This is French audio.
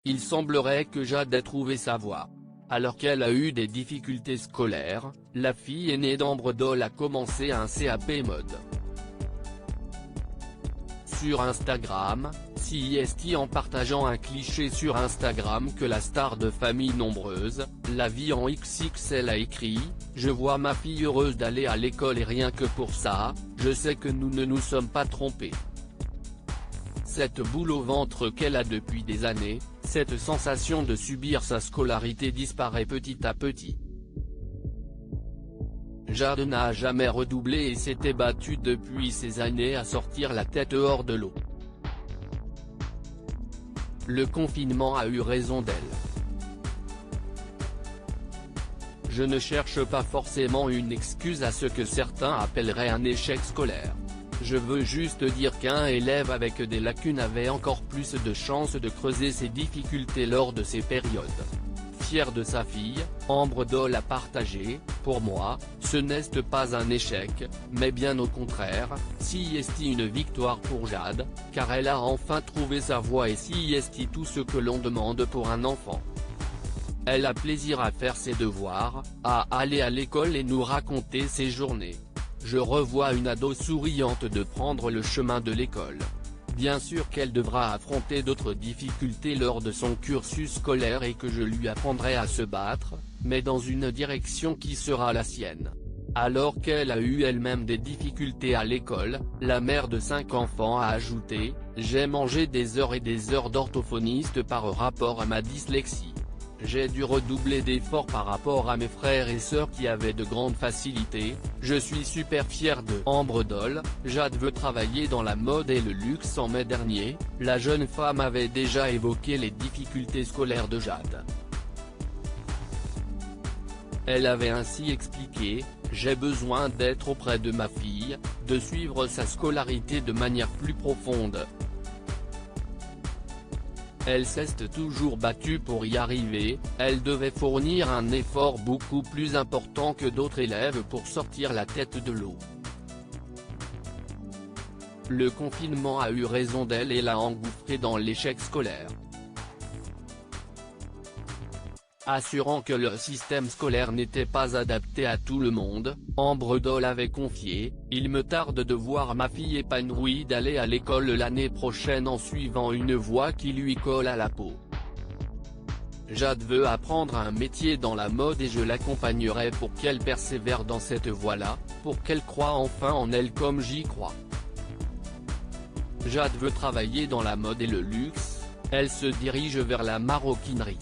Il semblerait que Jade ait trouvé sa voie. Alors qu'elle a eu des difficultés scolaires, la fille aînée d'Ambre Doll a commencé un CAP mode. Sur Instagram, CIST en partageant un cliché sur Instagram que la star de Famille Nombreuse, La Vie en XXL a écrit « Je vois ma fille heureuse d'aller à l'école et rien que pour ça, je sais que nous ne nous sommes pas trompés. » Cette boule au ventre qu'elle a depuis des années, cette sensation de subir sa scolarité disparaît petit à petit. Jade n'a jamais redoublé et s'était battue depuis ces années à sortir la tête hors de l'eau. Le confinement a eu raison d'elle. Je ne cherche pas forcément une excuse à ce que certains appelleraient un échec scolaire. Je veux juste dire qu'un élève avec des lacunes avait encore plus de chances de creuser ses difficultés lors de ces périodes. Fière de sa fille, Ambre Doll a partagé « Pour moi, ce n'est pas un échec, mais bien au contraire, CIST une victoire pour Jade, car elle a enfin trouvé sa voie et CIST tout ce que l'on demande pour un enfant. Elle a plaisir à faire ses devoirs, à aller à l'école et nous raconter ses journées. Je revois une ado souriante de prendre le chemin de l'école. Bien sûr qu'elle devra affronter d'autres difficultés lors de son cursus scolaire et que je lui apprendrai à se battre, mais dans une direction qui sera la sienne. » Alors qu'elle a eu elle-même des difficultés à l'école, la mère de 5 enfants a ajouté « J'ai mangé des heures et des heures d'orthophoniste par rapport à ma dyslexie. J'ai dû redoubler d'efforts par rapport à mes frères et sœurs qui avaient de grandes facilités, je suis super fière de Ambre Doll. » Jade veut travailler dans la mode et le luxe. En mai dernier, la jeune femme avait déjà évoqué les difficultés scolaires de Jade. Elle avait ainsi expliqué « J'ai besoin d'être auprès de ma fille, de suivre sa scolarité de manière plus profonde. Elle s'est toujours battue pour y arriver, elle devait fournir un effort beaucoup plus important que d'autres élèves pour sortir la tête de l'eau. Le confinement a eu raison d'elle et l'a engouffrée dans l'échec scolaire. » Assurant que le système scolaire n'était pas adapté à tout le monde, Ambre Doll avait confié « Il me tarde de voir ma fille épanouie d'aller à l'école l'année prochaine en suivant une voie qui lui colle à la peau. Jade veut apprendre un métier dans la mode et je l'accompagnerai pour qu'elle persévère dans cette voie-là, pour qu'elle croie enfin en elle comme j'y crois. Jade veut travailler dans la mode et le luxe, elle se dirige vers la maroquinerie.